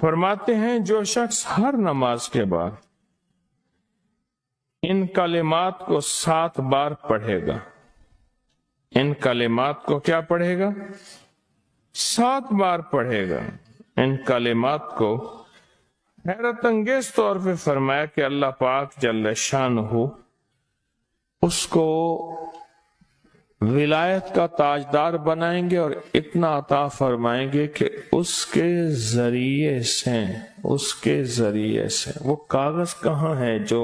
فرماتے ہیں جو شخص ہر نماز کے بعد ان کلمات کو 7 بار پڑھے گا، ان کلمات کو کیا پڑھے گا؟ 7 بار پڑھے گا ان کلمات کو۔ حیرت انگیز طور پہ فرمایا کہ اللہ پاک جل شانہ اس کو ولایت کا تاجدار بنائیں گے اور اتنا عطا فرمائیں گے کہ اس کے ذریعے سے وہ کاغذ کہاں ہے جو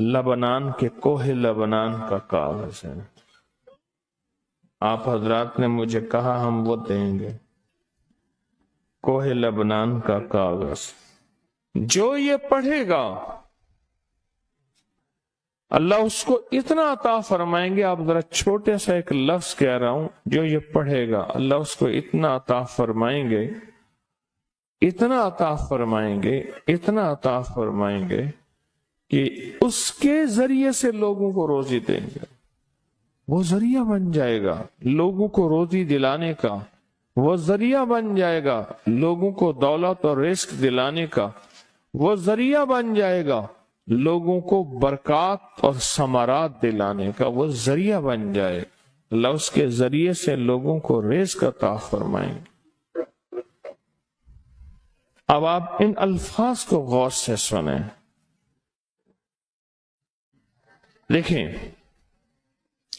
لبنان کے کوہ لبنان کا کاغذ ہے؟ آپ حضرات نے مجھے کہا ہم وہ دیں گے، کوہ لبنان کا کاغذ۔ جو یہ پڑھے گا اللہ اس کو اتنا عطا فرمائیں گے، آپ ذرا چھوٹے سا ایک لفظ کہہ رہا ہوں، جو یہ پڑھے گا اللہ اس کو اتنا عطا فرمائیں گے، اتنا عطا فرمائیں گے، اتنا عطا فرمائیں گے کہ اس کے ذریعے سے لوگوں کو روزی دیں گے۔ وہ ذریعہ بن جائے گا لوگوں کو روزی دلانے کا، وہ ذریعہ بن جائے گا لوگوں کو دولت اور رزق دلانے کا، وہ ذریعہ بن جائے گا لوگوں کو برکات اور ثمرات دلانے کا، وہ ذریعہ بن جائے۔ اللہ اس کے ذریعے سے لوگوں کو رزق عطا فرمائیں گے۔ اب آپ ان الفاظ کو غور سے سنیں، دیکھیں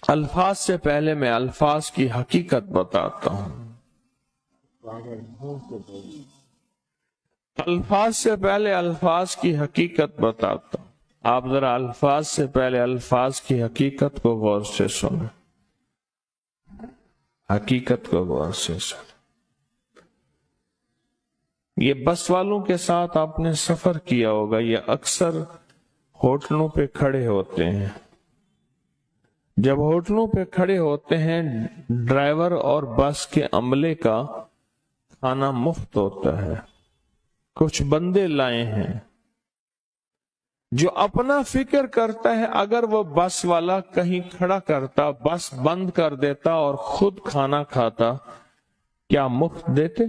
الفاظ سے پہلے میں الفاظ کی حقیقت بتاتا ہوں۔ الفاظ سے پہلے الفاظ کی حقیقت بتاتا ہوں، آپ ذرا الفاظ سے پہلے الفاظ کی حقیقت کو غور سے سنیں، حقیقت کو غور سے سنیں۔ یہ بس والوں کے ساتھ آپ نے سفر کیا ہوگا، یہ اکثر ہوٹلوں پہ کھڑے ہوتے ہیں۔ جب ہوٹلوں پہ کھڑے ہوتے ہیں ڈرائیور اور بس کے عملے کا کھانا مفت ہوتا ہے، کچھ بندے لائے ہیں جو اپنا فکر کرتا ہے اگر وہ بس والا کہیں کھڑا کرتا، بس بند کر دیتا اور خود کھانا کھاتا، کیا مفت دیتے؟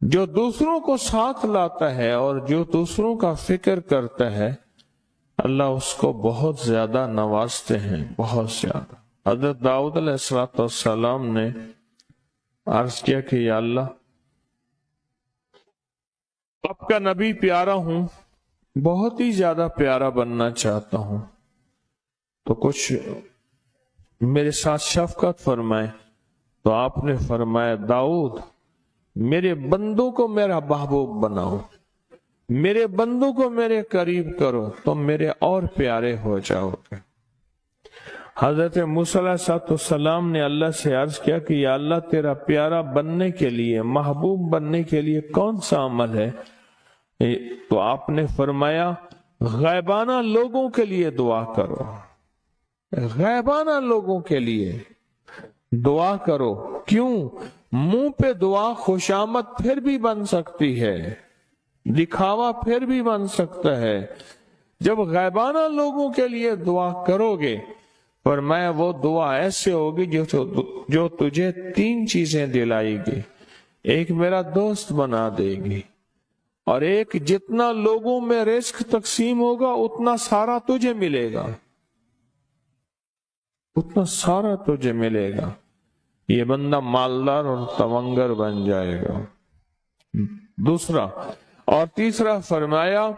جو دوسروں کو ساتھ لاتا ہے اور جو دوسروں کا فکر کرتا ہے اللہ اس کو بہت زیادہ نوازتے ہیں، بہت زیادہ۔ حضرت داؤد علیہ السلام نے عرض کیا کہ یا اللہ آپ کا نبی پیارا ہوں، بہت ہی زیادہ پیارا بننا چاہتا ہوں، تو کچھ میرے ساتھ شفقت فرمائے۔ تو آپ نے فرمایا داؤد میرے بندوں کو میرا محبوب بناؤ، میرے بندوں کو میرے قریب کرو، تم میرے اور پیارے ہو جاؤ گے۔ حضرت موسیٰ علیہ السلام نے اللہ سے عرض کیا کہ یا اللہ تیرا پیارا بننے کے لیے، محبوب بننے کے لیے کون سا عمل ہے؟ تو آپ نے فرمایا غیبانہ لوگوں کے لیے دعا کرو، غیبانہ لوگوں کے لیے دعا کرو۔ کیوں؟ منہ پہ دعا خوشامد پھر بھی بن سکتی ہے، دکھاوا پھر بھی بن سکتا ہے۔ جب غیبانہ لوگوں کے لیے دعا کرو گے فرمایا وہ دعا ایسے ہوگی جو تجھے 3 چیزیں دلائے گی، ایک میرا دوست بنا دے گی، اور ایک جتنا لوگوں میں رزق تقسیم ہوگا اتنا سارا تجھے ملے گا، اتنا سارا تجھے ملے گا۔ یہ بندہ مالدار اور تونگر بن جائے گا۔ دوسرا اور تیسرا فرمایا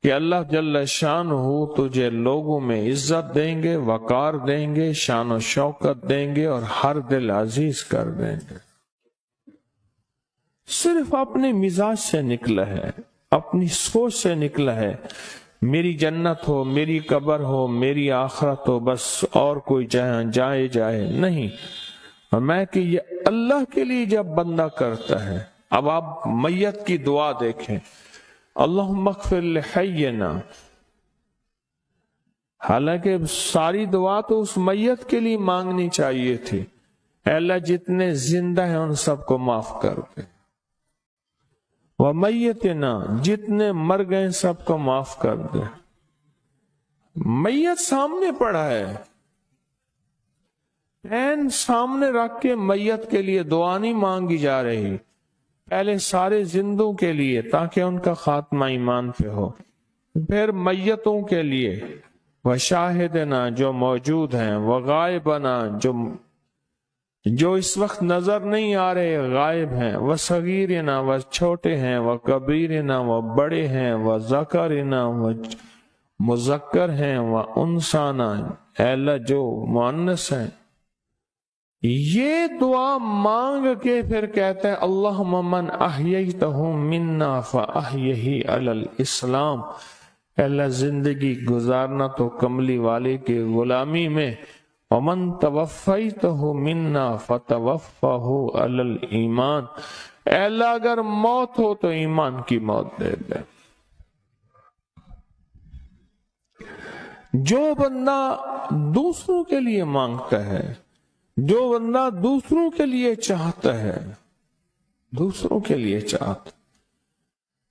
کہ اللہ جل شانہ تجھے لوگوں میں عزت دیں گے، وقار دیں گے، شان و شوکت دیں گے اور ہر دل عزیز کر دیں گے۔ صرف اپنے مزاج سے نکلا ہے، اپنی سوچ سے نکلا ہے، میری جنت ہو، میری قبر ہو، میری آخرت ہو، بس اور کوئی جائے نہیں۔ میں کہ یہ اللہ کے لیے جب بندہ کرتا ہے۔ اب آپ میت کی دعا دیکھیں، اللہم اغفر لحینا، حالانکہ ساری دعا تو اس میت کے لیے مانگنی چاہیے تھی، اے اللہ جتنے زندہ ہیں ان سب کو معاف کر دے، ومیتنا جتنے مر گئے سب کو معاف کر دے۔ میت سامنے پڑا ہے، این سامنے رکھ کے میت کے لیے دعا نہیں مانگی جا رہی، پہلے سارے زندوں کے لیے تاکہ ان کا خاتمہ ایمان پہ ہو، پھر میتوں کے لیے، وشاہدنا جو موجود ہیں، وغائبنا جو اس وقت نظر نہیں آ رہے غائب ہیں، وصغیرنا وہ چھوٹے ہیں، وکبیرنا وہ بڑے ہیں، وذکرنا وہ مذکر ہیں، وانثانا اے اللہ جو مؤنث ہیں۔ یہ دعا مانگ کے پھر کہتا ہے اللہم من احییتہ منا فاحیہ علی الاسلام، اے اللہ زندگی گزارنا تو کملی والے کے غلامی میں، ومن توفیتہ منا فتوفہ علی الایمان، اے اللہ اگر موت ہو تو ایمان کی موت دے دے۔ جو بندہ دوسروں کے لیے مانگتا ہے، جو بندہ دوسروں کے لیے چاہتا ہے، دوسروں کے لیے چاہتا،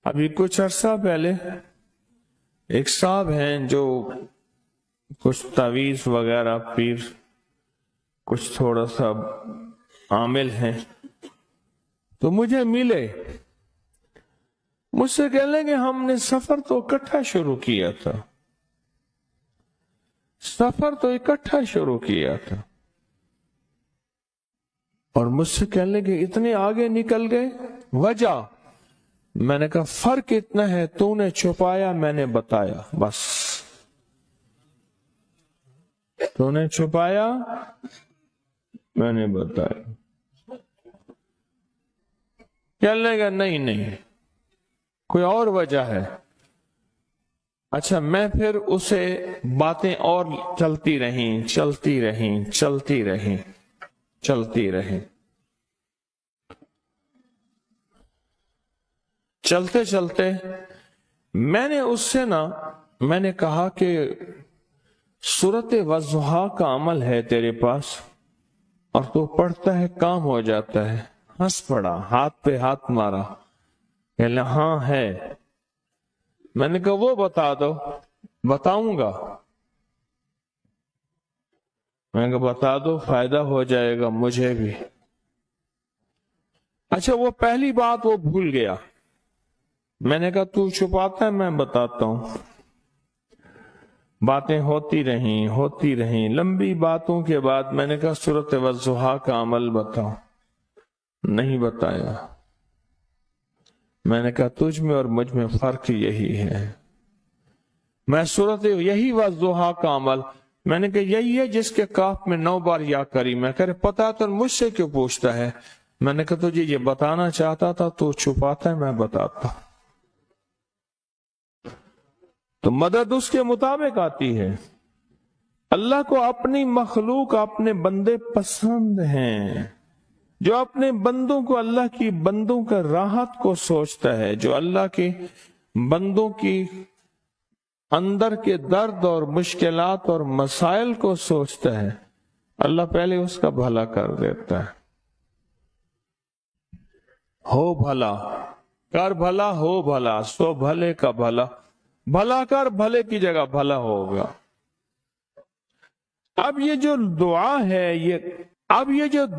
ابھی کچھ عرصہ پہلے ایک صاحب ہیں جو کچھ تعویذ وغیرہ پیر کچھ تھوڑا سا عامل ہیں، تو مجھے ملے، مجھ سے کہنے لگے ہم نے سفر تو اکٹھا شروع کیا تھا، سفر تو اکٹھا شروع کیا تھا، اور مجھ سے کہنے لگے اتنے آگے نکل گئے، وجہ؟ میں نے کہا فرق اتنا ہے، تو نے چھپایا میں نے بتایا، بس تو نے چھپایا میں نے بتایا۔ کہنے لگا نہیں کوئی اور وجہ ہے۔ اچھا میں پھر اسے باتیں اور چلتی رہیں چلتے میں نے اس سے میں نے کہا کہ سورۃ والضحیٰ کا عمل ہے تیرے پاس اور تو پڑھتا ہے کام ہو جاتا ہے، ہنس پڑا، ہاتھ پہ ہاتھ مارا، کہنا ہاں ہے۔ میں نے کہا وہ بتا دو۔ بتاؤں گا، میں نے کہا بتا دو فائدہ ہو جائے گا مجھے بھی۔ اچھا وہ پہلی بات وہ بھول گیا، میں نے کہا تو چھپاتا ہے میں بتاتا ہوں۔ باتیں ہوتی رہیں لمبی باتوں کے بعد میں نے کہا سورۃ والضحیٰ کا عمل بتاؤ، نہیں بتایا۔ میں نے کہا تجھ میں اور مجھ میں فرق یہی ہے، میں سورۃ یہی والضحیٰ کا عمل، میں نے کہا یہی ہے جس کے کاف میں 9 بار یا کری۔ میں کہہ رہے پتا تو مجھ سے کیوں پوچھتا ہے؟ میں نے کہا تجھے یہ بتانا چاہتا تھا تو چھپاتا ہے میں بتاتا۔ تو مدد اس کے مطابق آتی ہے۔ اللہ کو اپنی مخلوق اپنے بندے پسند ہیں، جو اپنے بندوں کو اللہ کی بندوں کا راحت کو سوچتا ہے، جو اللہ کے بندوں کی اندر کے درد اور مشکلات اور مسائل کو سوچتا ہے، اللہ پہلے اس کا بھلا کر دیتا ہے۔ ہو بھلا کر بھلا، ہو بھلا سو بھلے کا بھلا، بھلا کر بھلے کی جگہ بھلا ہوگا۔ اب یہ جو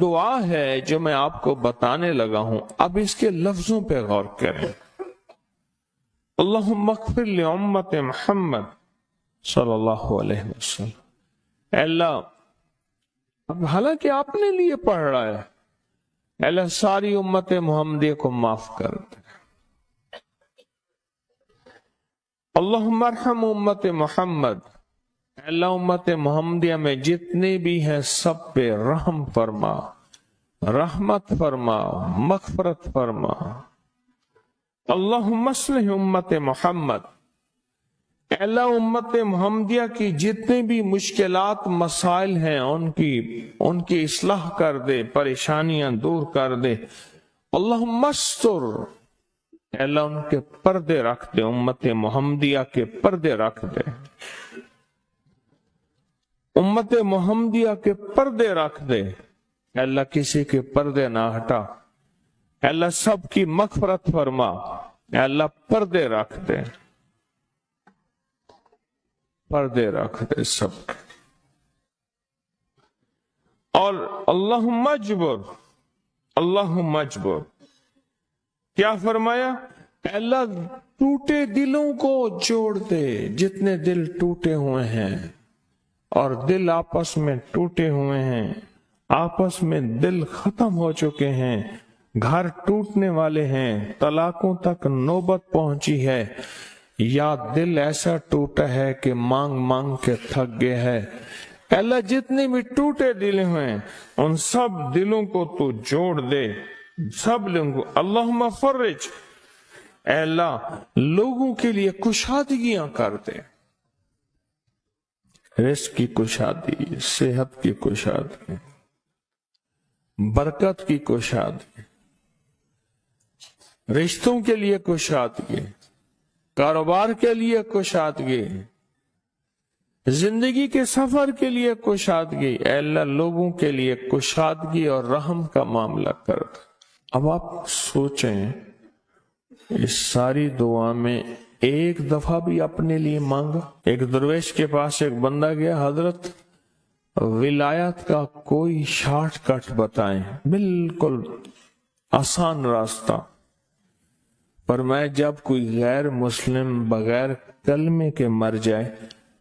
دعا ہے جو میں آپ کو بتانے لگا ہوں، اب اس کے لفظوں پہ غور کریں۔ اللہم اغفر لامت محمد صلی اللہ علیہ وسلم، اے اللہ اب حالانکہ آپ نے لیے پڑھ رہا ہے، اے اللہ ساری امت محمدیہ کو معاف کر دے۔ اللہم ارحم امت محمد، اے اللہ امت محمدیہ میں جتنے بھی ہیں سب پہ رحم فرما، رحمت فرما، مغفرت فرما۔ اللہم اصلح امت محمد، اے اللہ امت محمدیہ کی جتنے بھی مشکلات مسائل ہیں ان کی اصلاح کر دے، پریشانیاں دور کر دے۔ اللہم استر، اے اللہ ان کے پردے رکھ دے، امت محمدیہ کے پردے رکھ دے، امت محمدیہ کے پردے رکھ دے، اے اللہ کسی کے پردے نہ ہٹا، اے اللہ سب کی مغفرت فرما، اے اللہ پردے رکھ دے، پردے رکھ دے سب۔ اور اللہم اجبر، اللہم اجبر کیا فرمایا؟ اللہ ٹوٹے دلوں کو جوڑ دے، جتنے دل ٹوٹے ہوئے ہیں اور دل آپس میں ٹوٹے ہوئے ہیں، آپس میں دل ختم ہو چکے ہیں، گھر ٹوٹنے والے ہیں، طلاقوں تک نوبت پہنچی ہے، یا دل ایسا ٹوٹا ہے کہ مانگ مانگ کے تھک گئے ہے، اللہ جتنے بھی ٹوٹے دل ہیں ان سب دلوں کو تو جوڑ دے، سب لوگوں کو۔ اللہم فرج، اے اللہ لوگوں کے لیے کشادگیاں کر دے، رزق کی کشادگی، صحت کی کشادگی، برکت کی کشادگی، رشتوں کے لیے کشادگی، کاروبار کے لیے کشادگی، زندگی کے سفر کے لیے کشادگی، اے اللہ لوگوں کے لیے کشادگی اور رحم کا معاملہ کر۔ اب آپ سوچیں اس ساری دعا میں ایک دفعہ بھی اپنے لیے مانگا؟ ایک درویش کے پاس ایک بندہ گیا، حضرت ولایت کا کوئی شارٹ کٹ بتائیں، بالکل آسان راستہ۔ فرمایا جب کوئی غیر مسلم بغیر کلمے کے مر جائے،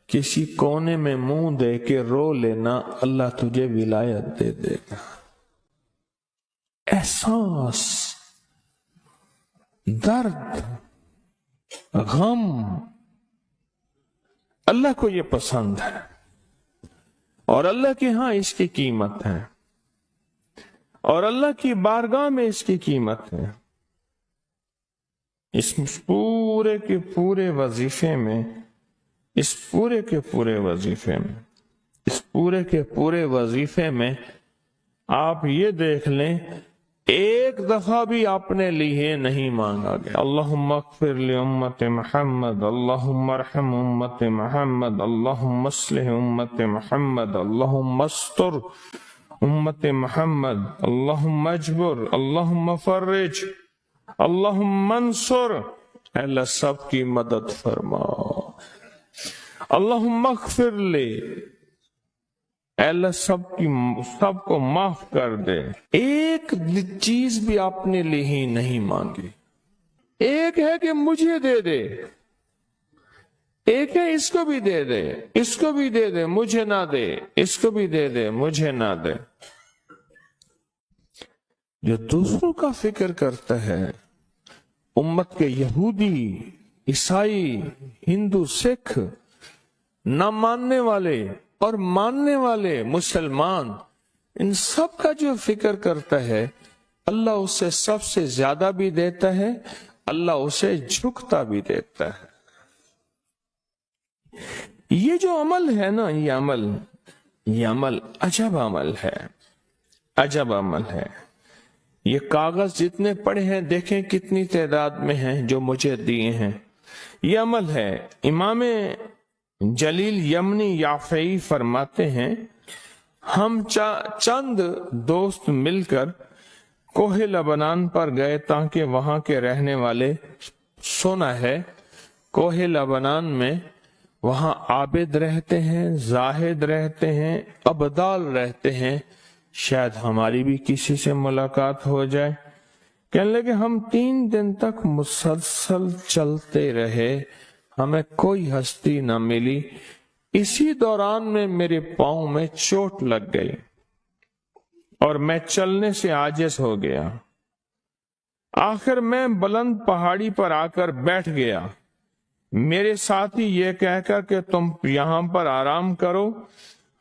کسی کونے میں منہ دے کے رو لینا، اللہ تجھے ولایت دے دے گا۔ احساس، درد، غم، اللہ کو یہ پسند ہے اور اللہ کے ہاں اس کی قیمت ہے اور اللہ کی بارگاہ میں اس کی قیمت ہے۔ اس پورے کے پورے وظیفے میں، اس پورے کے پورے وظیفے میں، اس پورے کے پورے وظیفے میں آپ یہ دیکھ لیں ایک دفعہ بھی اپنے لیے نہیں مانگا گیا۔ اللہم اغفر لامت محمد، اللہم ارحم امت محمد، اللہم اصلح امت محمد، اللہم استر امت محمد، اللہم اجبر، اللہم فرج، اللہم انصر، اے اللہ سب کی مدد فرما، اللہم اغفر لے، اے اللہ سب کو معاف کر دے۔ ایک چیز بھی اپنے لیے ہی نہیں مانگی۔ ایک ہے کہ مجھے دے دے، ایک ہے اس کو بھی دے دے، اس کو بھی دے دے مجھے نہ دے، اس کو بھی دے دے مجھے نہ دے۔ جو دوسروں کا فکر کرتا ہے، امت کے یہودی، عیسائی، ہندو، سکھ، نہ ماننے والے اور ماننے والے مسلمان، ان سب کا جو فکر کرتا ہے، اللہ اسے سب سے زیادہ بھی دیتا ہے، اللہ اسے جھکتا بھی دیتا ہے۔ یہ جو عمل ہے نا، یہ عمل عجب عمل ہے، عجب عمل ہے۔ یہ کاغذ جتنے پڑے ہیں دیکھیں کتنی تعداد میں ہیں جو مجھے دیے ہیں، یہ عمل ہے۔ امام جلیل یمنی یافعی فرماتے ہیں ہم چند دوست مل کر کوہ لبنان پر گئے تاکہ وہاں کے رہنے والے، سنا ہے کوہ لبنان میں وہاں عابد رہتے ہیں، زاہد رہتے ہیں، ابدال رہتے ہیں، شاید ہماری بھی کسی سے ملاقات ہو جائے۔ کہنے لگے ہم 3 دن تک مسلسل چلتے رہے، ہمیں کوئی ہستی نہ ملی۔ اسی دوران میں میرے پاؤں میں چوٹ لگ گئی اور میں چلنے سے عاجز ہو گیا۔ آخر میں بلند پہاڑی پر آ کر بیٹھ گیا۔ میرے ساتھی یہ کہہ کر کہ تم یہاں پر آرام کرو،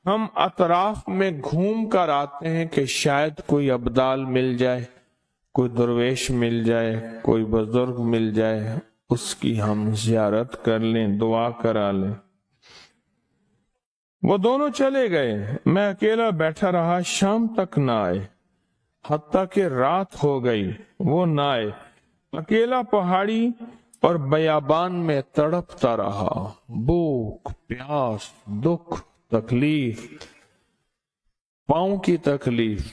ہم اطراف میں گھوم کر آتے ہیں کہ شاید کوئی ابدال مل جائے، کوئی درویش مل جائے، کوئی بزرگ مل جائے، اس کی ہم زیارت کر لیں، دعا کرا لیں۔ وہ دونوں چلے گئے، میں اکیلا بیٹھا رہا، شام تک نہ آئے، حتیٰ کہ رات ہو گئی، وہ نہ آئے۔ اکیلا پہاڑی اور بیابان میں تڑپتا رہا، بھوک، پیاس، دکھ، تکلیف، پاؤں کی تکلیف،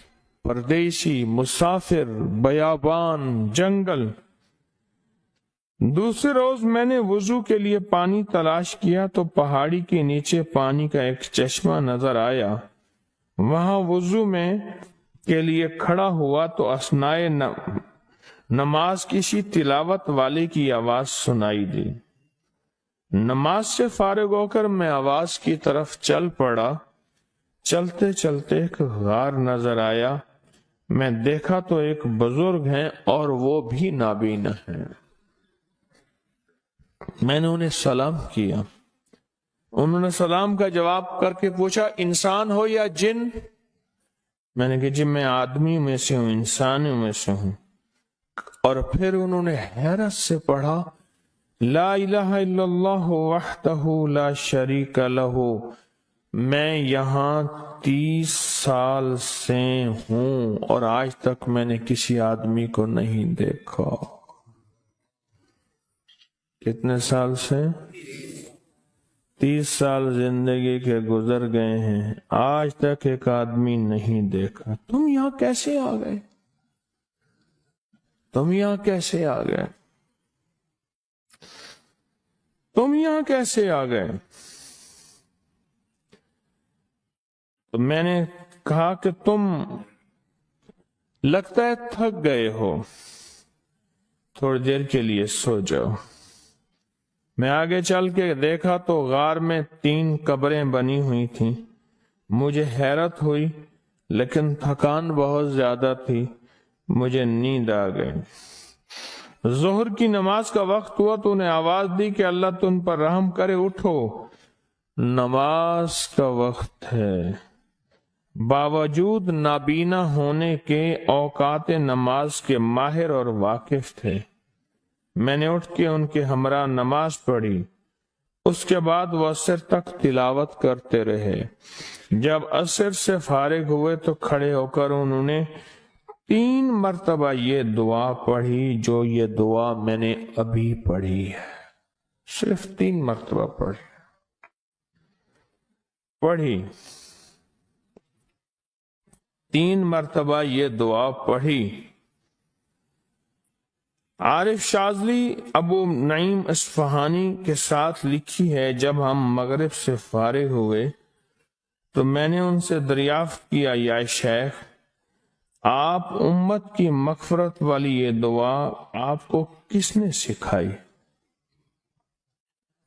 پردیسی، مسافر، بیابان، جنگل۔ دوسرے روز میں نے وضو کے لیے پانی تلاش کیا تو پہاڑی کے نیچے پانی کا ایک چشمہ نظر آیا۔ وہاں وضو میں کے لیے کھڑا ہوا تو اثنائے نماز کسی تلاوت والے کی آواز سنائی دی۔ نماز سے فارغ ہو کر میں آواز کی طرف چل پڑا۔ چلتے چلتے ایک غار نظر آیا۔ میں دیکھا تو ایک بزرگ ہیں اور وہ بھی نابینا ہیں۔ میں نے انہیں سلام کیا۔ انہوں نے سلام کا جواب کر کے پوچھا انسان ہو یا جن؟ میں نے کہا جی میں آدمی میں سے ہوں، انسانوں میں سے ہوں۔ اور پھر انہوں نے حیرت سے پڑھا لا الہ الا اللہ وحدہ لا شریک لہ، میں یہاں 30 سال سے ہوں اور آج تک میں نے کسی آدمی کو نہیں دیکھا۔ کتنے سال سے؟ 30 سال زندگی کے گزر گئے ہیں، آج تک ایک آدمی نہیں دیکھا۔ تم یہاں کیسے آ گئے؟ تم یہاں کیسے آ گئے؟ تم یہاں کیسے آ گئے؟ تو میں نے کہا کہ تم لگتا ہے تھک گئے ہو، تھوڑی دیر کے لیے سو جاؤ۔ میں آگے چل کے دیکھا تو غار میں 3 قبریں بنی ہوئی تھیں۔ مجھے حیرت ہوئی لیکن تھکان بہت زیادہ تھی، مجھے نیند آ گئی۔ ظہر کی نماز کا وقت ہوا تو انہیں آواز دی کہ اللہ تم پر رحم کرے، اٹھو نماز کا وقت ہے۔ باوجود نابینا ہونے کے اوقات نماز کے ماہر اور واقف تھے۔ میں نے اٹھ کے ان کے ہمراہ نماز پڑھی۔ اس کے بعد وہ عصر تک تلاوت کرتے رہے۔ جب عصر سے فارغ ہوئے تو کھڑے ہو کر انہوں نے 3 مرتبہ یہ دعا پڑھی جو یہ دعا میں نے ابھی پڑھی ہے، صرف 3 مرتبہ پڑھی 3 مرتبہ یہ دعا پڑھی۔ عارف شاذلی ابو نعیم اصفہانی کے ساتھ لکھی ہے جب ہم مغرب سے فارغ ہوئے تو میں نے ان سے دریافت کیا یا شیخ آپ امت کی مغفرت والی یہ دعا آپ کو کس نے سکھائی؟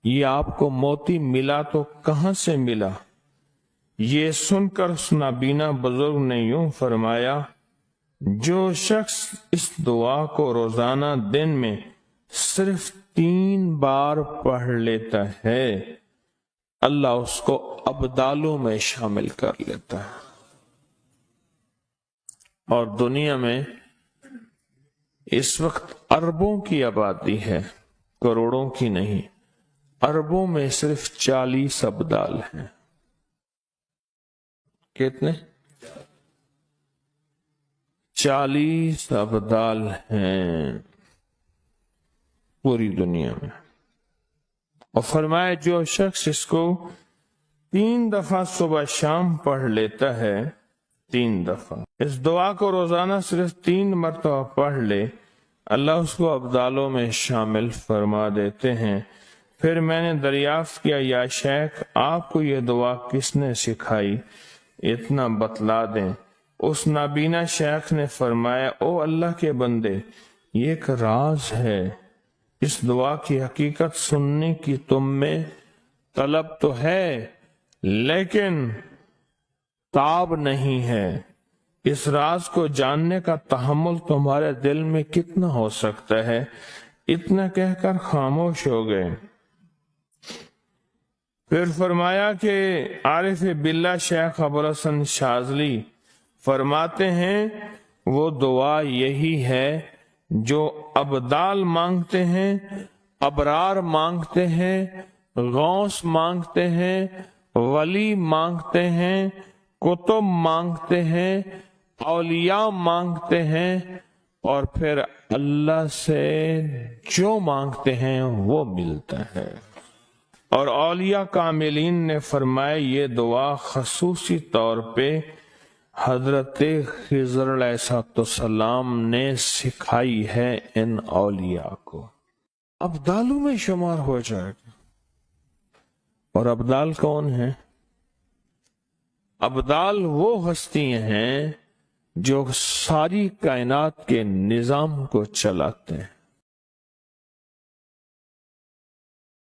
یہ آپ کو موتی ملا تو کہاں سے ملا؟ یہ سن کر اس نابینا بزرگ نے یوں فرمایا جو شخص اس دعا کو روزانہ دن میں صرف 3 بار پڑھ لیتا ہے اللہ اس کو ابدالوں میں شامل کر لیتا ہے۔ اور دنیا میں اس وقت اربوں کی آبادی ہے، کروڑوں کی نہیں، اربوں میں صرف 40 ابدال ہیں۔ کتنے؟ 40 ابدال ہیں پوری دنیا میں۔ اور فرمایا جو شخص اس کو 3 دفعہ صبح شام پڑھ لیتا ہے، 3 دفعہ اس دعا کو روزانہ صرف 3 مرتبہ پڑھ لے اللہ اس کو ابدالوں میں شامل فرما دیتے ہیں۔ پھر میں نے دریافت کیا یا شیخ آپ کو یہ دعا کس نے سکھائی؟ اتنا بتلا دیں۔ اس نابینا شیخ نے فرمایا او اللہ کے بندے یہ ایک راز ہے، اس دعا کی حقیقت سننے کی تم میں طلب تو ہے لیکن تاب نہیں ہے، اس راز کو جاننے کا تحمل تمہارے دل میں کتنا ہو سکتا ہے؟ اتنا کہہ کر خاموش ہو گئے۔ پھر فرمایا کہ عارف باللہ شیخ ابوالحسن شاذلی فرماتے ہیں وہ دعا یہی ہے جو ابدال مانگتے ہیں، ابرار مانگتے ہیں، غوث مانگتے ہیں، ولی مانگتے ہیں، کتب مانگتے ہیں، اولیاء مانگتے ہیں، اور پھر اللہ سے جو مانگتے ہیں وہ ملتا ہے۔ اور اولیاء کاملین نے فرمایا یہ دعا خصوصی طور پہ حضرت خضر علیہ السلام نے سکھائی ہے ان اولیاء کو، ابدالوں میں شمار ہو جائے گا۔ اور ابدال کون ہیں؟ ابدال وہ ہستی ہیں جو ساری کائنات کے نظام کو چلاتے ہیں۔